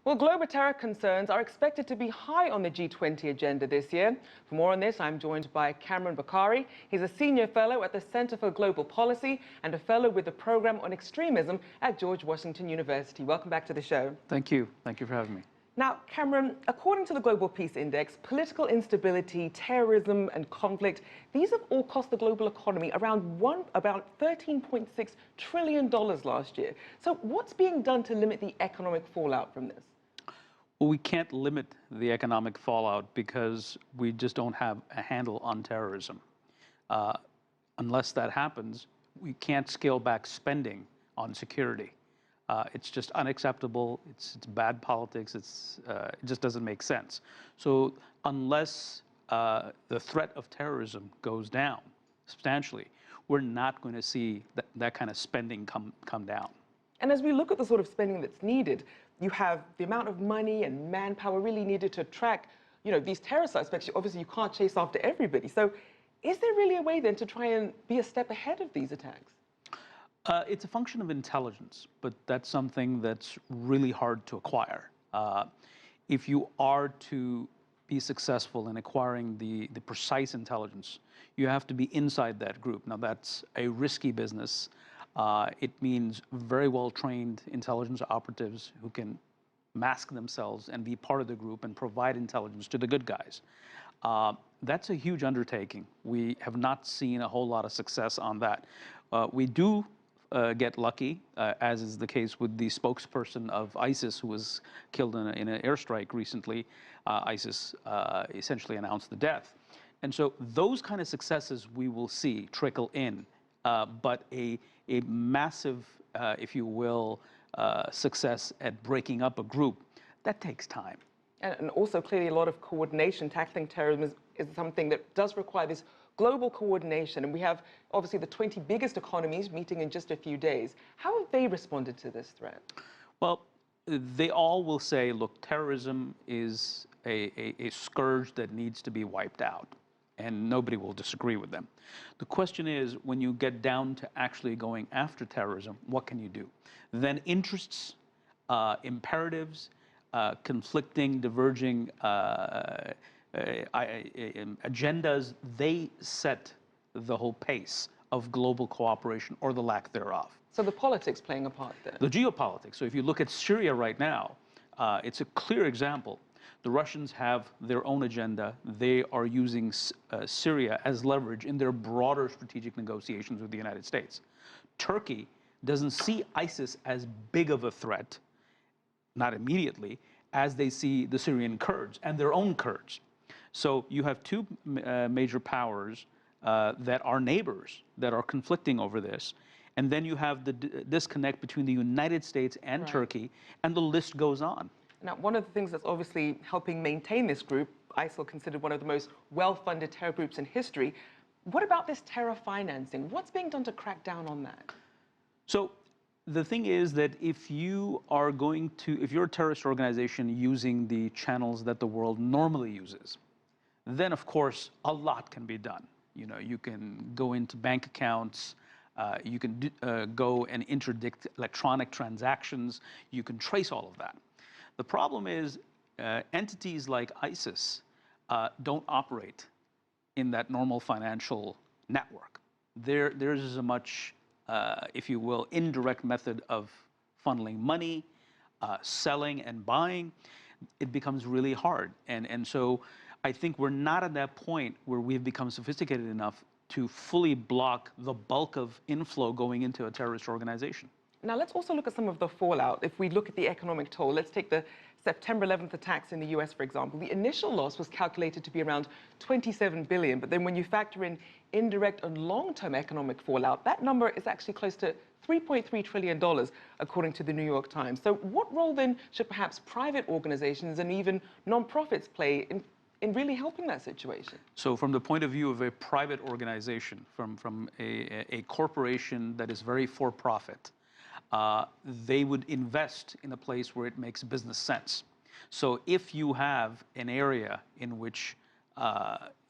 Well, global terror concerns are expected to be high on the G20 agenda this year. For more on this, I'm joined by Cameron Bokhari. He's a senior fellow at the Center for Global Policy and a fellow with the Program on Extremism at George Washington University. Welcome back to the show. Thank you. Thank you for having me. Now, Cameron, according to the Global Peace Index, political instability, terrorism and conflict, these have all cost the global economy about $13.6 trillion last year. So what's being done to limit the economic fallout from this? Well, we can't limit the economic fallout because we just don't have a handle on terrorism. Unless that happens, we can't scale back spending on security. It's just unacceptable. It's bad politics. It just doesn't make sense. So unless the threat of terrorism goes down substantially, we're not going to see that kind of spending come down. And as we look at the sort of spending that's needed, you have the amount of money and manpower really needed to track, these terror suspects. Obviously, you can't chase after everybody. So is there really a way then to try and be a step ahead of these attacks? It's a function of intelligence, but that's something that's really hard to acquire. If you are to be successful in acquiring the precise intelligence, you have to be inside that group. Now, that's a risky business. It means very well-trained intelligence operatives who can mask themselves and be part of the group and provide intelligence to the good guys. That's a huge undertaking. We have not seen a whole lot of success on that. We do get lucky, as is the case with the spokesperson of ISIS who was killed in an airstrike recently. ISIS essentially announced the death. And so those kind of successes we will see trickle in, but a massive, if you will, success at breaking up a group, that takes time. And also clearly a lot of coordination. Tackling terrorism is something that does require this global coordination. And we have obviously the 20 biggest economies meeting in just a few days. How have they responded to this threat? Well, they all will say, look, terrorism is a scourge that needs to be wiped out. And nobody will disagree with them. The question is, when you get down to actually going after terrorism, what can you do? Then interests, imperatives, conflicting, diverging agendas, they set the whole pace of global cooperation or the lack thereof. So the politics playing a part there? The geopolitics. So if you look at Syria right now, it's a clear example. The Russians have their own agenda. They are using Syria as leverage in their broader strategic negotiations with the United States. Turkey doesn't see ISIS as big of a threat, not immediately, as they see the Syrian Kurds and their own Kurds. So you have two major powers that are neighbors that are conflicting over this. And then you have the disconnect between the United States and Turkey, and the list goes on. Now, one of the things that's obviously helping maintain this group, ISIL considered one of the most well-funded terror groups in history. What about this terror financing? What's being done to crack down on that? So the thing is that if you're a terrorist organization using the channels that the world normally uses, then of course a lot can be done. You can go into bank accounts, you can go and interdict electronic transactions, you can trace all of that. The problem is entities like ISIS don't operate in that normal financial network. Theirs is a much, if you will, indirect method of funneling money, selling and buying. It becomes really hard. And so I think we're not at that point where we've become sophisticated enough to fully block the bulk of inflow going into a terrorist organization. Now, let's also look at some of the fallout. If we look at the economic toll, let's take the September 11th attacks in the US, for example. The initial loss was calculated to be around $27 billion. But then when you factor in indirect and long-term economic fallout, that number is actually close to $3.3 trillion, according to the New York Times. So what role then should perhaps private organizations and even nonprofits play in really helping that situation? So from the point of view of a private organization, from a corporation that is very for-profit, they would invest in a place where it makes business sense. So if you have an area in which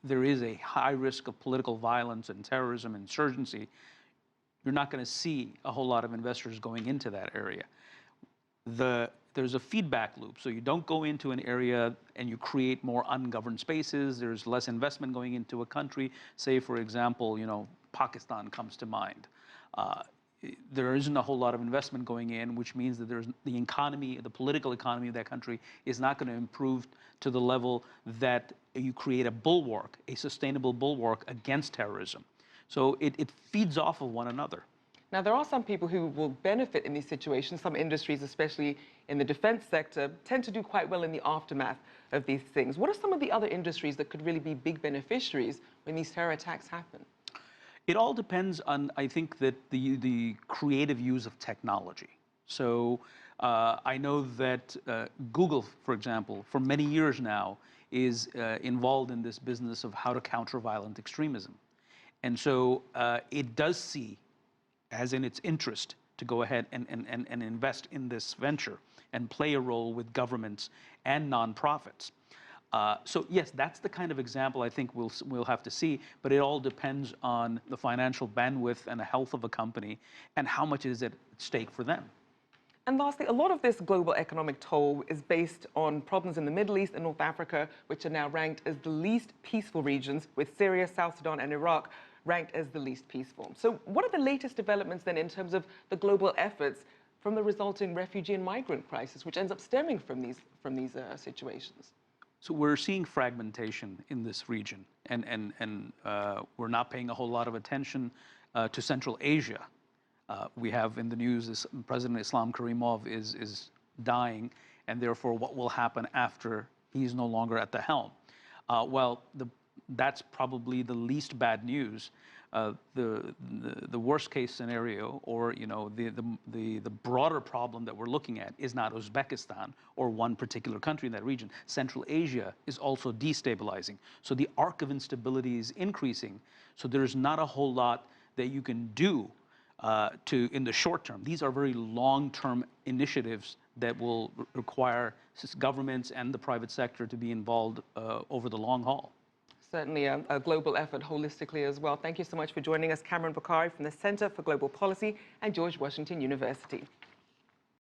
there is a high risk of political violence and terrorism, insurgency, you're not going to see a whole lot of investors going into that area. The there's a feedback loop. So you don't go into an area and you create more ungoverned spaces. There's less investment going into a country. Say, for example, Pakistan comes to mind. There isn't a whole lot of investment going in, which means that the economy, the political economy of that country is not going to improve to the level that you create a bulwark, a sustainable bulwark against terrorism. So it feeds off of one another. Now, there are some people who will benefit in these situations. Some industries, especially in the defense sector, tend to do quite well in the aftermath of these things. What are some of the other industries that could really be big beneficiaries when these terror attacks happen? It all depends on, I think, that the creative use of technology. So I know that Google, for example, for many years now, is involved in this business of how to counter violent extremism. And so it does see as in its interest to go ahead and invest in this venture and play a role with governments and nonprofits. So yes, that's the kind of example I think we'll have to see, but it all depends on the financial bandwidth and the health of a company and how much is at stake for them. And lastly, a lot of this global economic toll is based on problems in the Middle East and North Africa, which are now ranked as the least peaceful regions, with Syria, South Sudan, and Iraq ranked as the least peaceful. So what are the latest developments then in terms of the global efforts from the resulting refugee and migrant crisis, which ends up stemming from these situations? So we're seeing fragmentation in this region, and we're not paying a whole lot of attention to Central Asia. We have in the news this President Islam Karimov is dying, and therefore what will happen after he's no longer at the helm? That's probably the least bad news. The worst case scenario, or the broader problem that we're looking at, is not Uzbekistan or one particular country in that region. Central Asia is also destabilizing. So the arc of instability is increasing. So there's not a whole lot that you can do in the short term. These are very long-term initiatives that will require governments and the private sector to be involved over the long haul. Certainly a global effort holistically as well. Thank you so much for joining us, Kamran Bokhari from the Center for Global Policy and George Washington University.